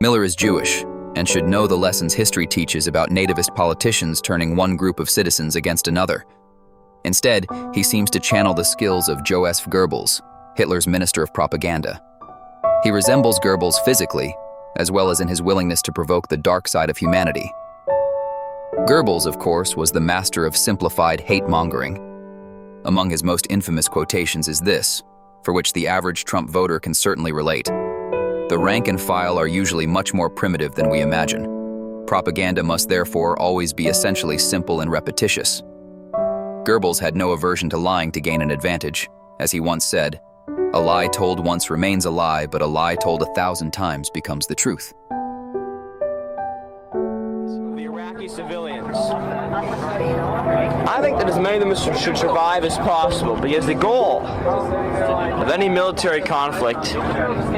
Miller is Jewish and should know the lessons history teaches about nativist politicians turning one group of citizens against another. Instead, he seems to channel the skills of Joseph Goebbels, Hitler's minister of propaganda. He resembles Goebbels physically, as well as in his willingness to provoke the dark side of humanity. Goebbels, of course, was the master of simplified hate-mongering. Among his most infamous quotations is this, for which the average Trump voter can certainly relate. The rank and file are usually much more primitive than we imagine. Propaganda must therefore always be essentially simple and repetitious. Goebbels had no aversion to lying to gain an advantage. As he once said, "A lie told once remains a lie, but a lie told 1,000 times becomes the truth." The Iraqi civilians. I think that as many of them should survive as possible, because the goal of any military conflict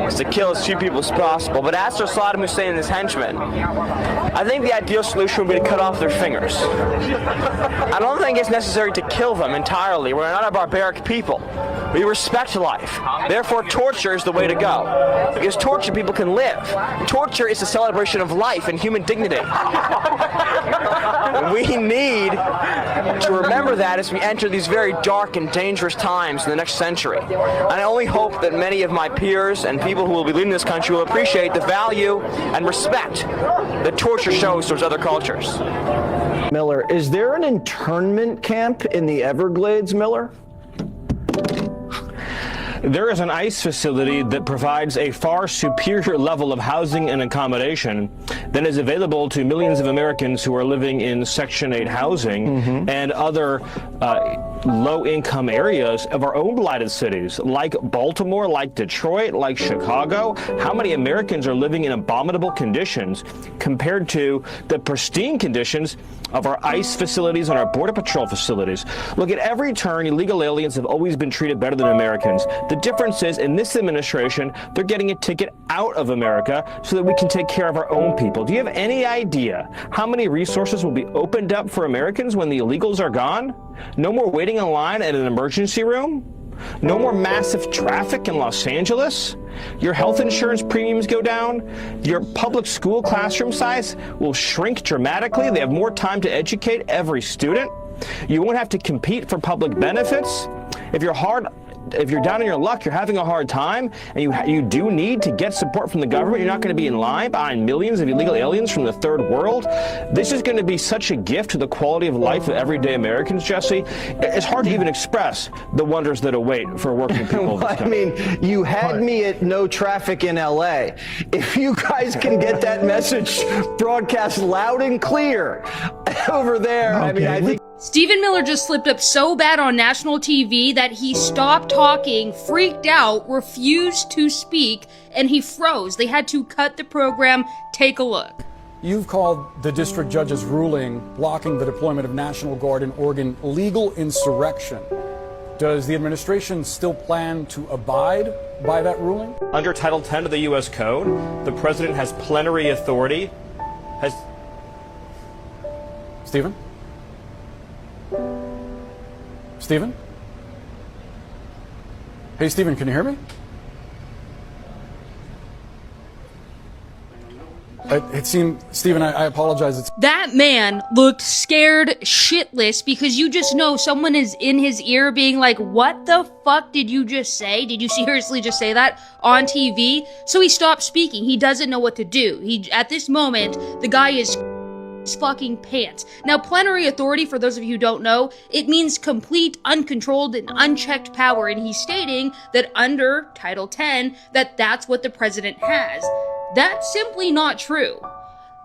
is to kill as few people as possible. But as for Saddam Hussein and his henchmen, I think the ideal solution would be to cut off their fingers. I don't think it's necessary to kill them entirely. We're not a barbaric people. We respect life. Therefore, torture is the way to go. Because torture people can live. Torture is a celebration of life and human dignity. We need to remember that as we enter these very dark and dangerous times in the next century. And I only hope that many of my peers and people who will be leading this country will appreciate the value and respect that torture shows towards other cultures. Miller, is there an internment camp in the Everglades, Miller? There is an ICE facility that provides a far superior level of housing and accommodation than is available to millions of Americans who are living in Section 8 housing and other low-income areas of our own blighted cities, like Baltimore, like Detroit, like Chicago. How many Americans are living in abominable conditions compared to the pristine conditions of our ICE facilities and our Border Patrol facilities? Look, at every turn, illegal aliens have always been treated better than Americans. The difference is, in this administration, they're getting a ticket out of America so that we can take care of our own people. Do you have any idea how many resources will be opened up for Americans when the illegals are gone? No more waiting in line at an emergency room? No more massive traffic in Los Angeles? Your health insurance premiums go down? Your public school classroom size will shrink dramatically. They have more time to educate every student. You won't have to compete for public benefits. If you're down on your luck, you're having a hard time, and you do need to get support from the government, you're not going to be in line behind millions of illegal aliens from the third world. This is going to be such a gift to the quality of life of everyday Americans, Jesse. It's hard to even express the wonders that await for working people. Well, I mean, you had me at no traffic in LA. If you guys can get that message broadcast loud and clear over there, okay. I mean, I think Stephen Miller just slipped up so bad on national TV that he stopped talking, freaked out, refused to speak, and he froze. They had to cut the program. Take a look. You've called the district judge's ruling blocking the deployment of National Guard in Oregon legal insurrection. Does the administration still plan to abide by that ruling? Under Title 10 of the U.S. Code, the president has plenary authority. Stephen? Stephen? Hey, Stephen, can you hear me? It seemed, Stephen, I apologize. That man looked scared shitless because you just know someone is in his ear being like, what the fuck did you just say? Did you seriously just say that on TV? So he stopped speaking. He doesn't know what to do. At this moment, the guy is his fucking pants. Now, plenary authority, for those of you who don't know, it means complete, uncontrolled, and unchecked power, and he's stating that under Title 10, that's what the president has. That's simply not true.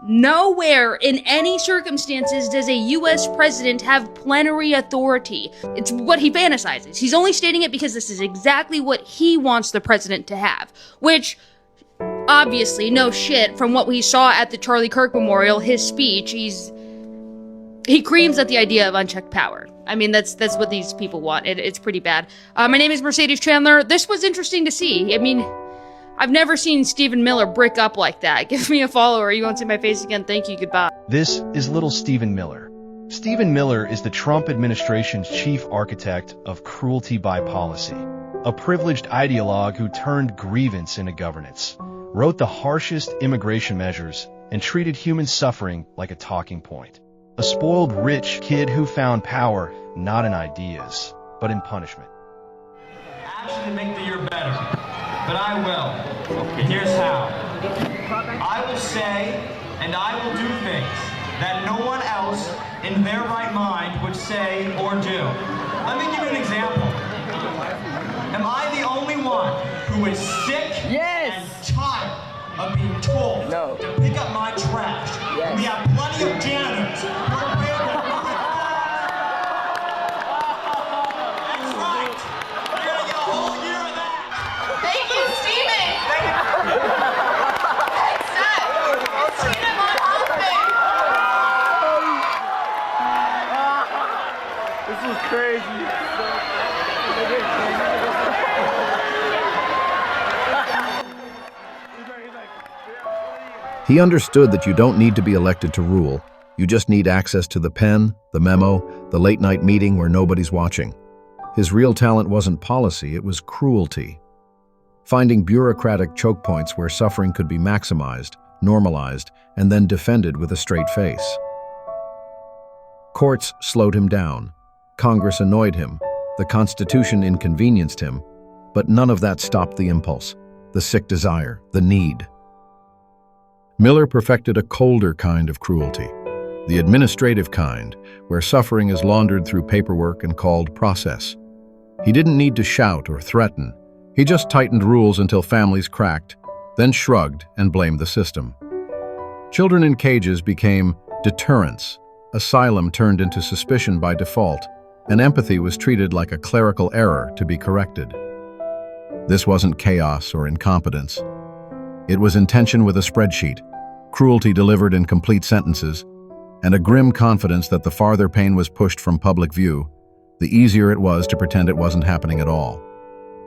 Nowhere in any circumstances does a U.S. president have plenary authority. It's what he fantasizes. He's only stating it because this is exactly what he wants the president to have, which obviously, no shit, from what we saw at the Charlie Kirk Memorial, his speech, he creams at the idea of unchecked power. I mean, that's what these people want. It's pretty bad. My name is Mercedes Chandler. This was interesting to see. I mean, I've never seen Stephen Miller brick up like that. Give me a follow or you won't see my face again. Thank you. Goodbye. This is little Stephen Miller. Stephen Miller is the Trump administration's chief architect of cruelty by policy, a privileged ideologue who turned grievance into governance, wrote the harshest immigration measures, and treated human suffering like a talking point. A spoiled rich kid who found power not in ideas, but in punishment. Actually make the year better, but I will. And here's how. I will say and I will do things that no one else in their right mind would say or do. Let me give you an example. Am I the only one who is sick and tired of being told to pick up my trash? We have plenty of janitors. That's right. You're gonna get a whole year of that. Thank you, Steven. Thanks, It's Steven, my husband. This is crazy. He understood that you don't need to be elected to rule. You just need access to the pen, the memo, the late-night meeting where nobody's watching. His real talent wasn't policy, it was cruelty. Finding bureaucratic choke points where suffering could be maximized, normalized, and then defended with a straight face. Courts slowed him down. Congress annoyed him. The Constitution inconvenienced him. But none of that stopped the impulse, the sick desire, the need. Miller perfected a colder kind of cruelty, the administrative kind, where suffering is laundered through paperwork and called process. He didn't need to shout or threaten. He just tightened rules until families cracked, then shrugged and blamed the system. Children in cages became deterrents. Asylum turned into suspicion by default, and empathy was treated like a clerical error to be corrected. This wasn't chaos or incompetence. It was intention with a spreadsheet, cruelty delivered in complete sentences, and a grim confidence that the farther pain was pushed from public view, the easier it was to pretend it wasn't happening at all.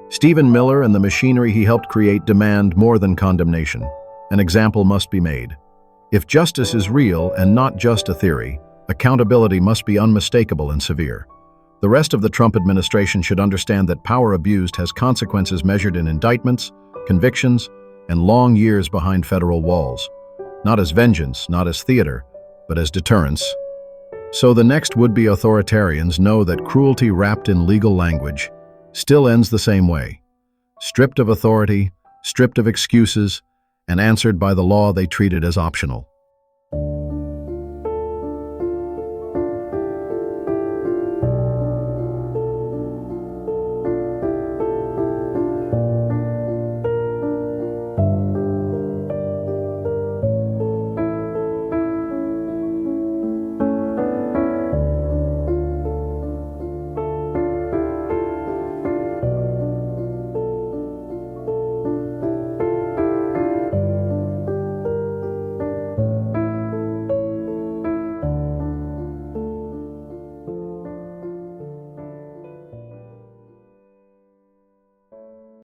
Stephen Miller and the machinery he helped create demand more than condemnation. An example must be made. If justice is real and not just a theory, accountability must be unmistakable and severe. The rest of the Trump administration should understand that power abused has consequences measured in indictments, convictions, and long years behind federal walls. Not as vengeance, not as theater, but as deterrence. So the next would-be authoritarians know that cruelty wrapped in legal language still ends the same way. Stripped of authority, stripped of excuses, and answered by the law they treated as optional.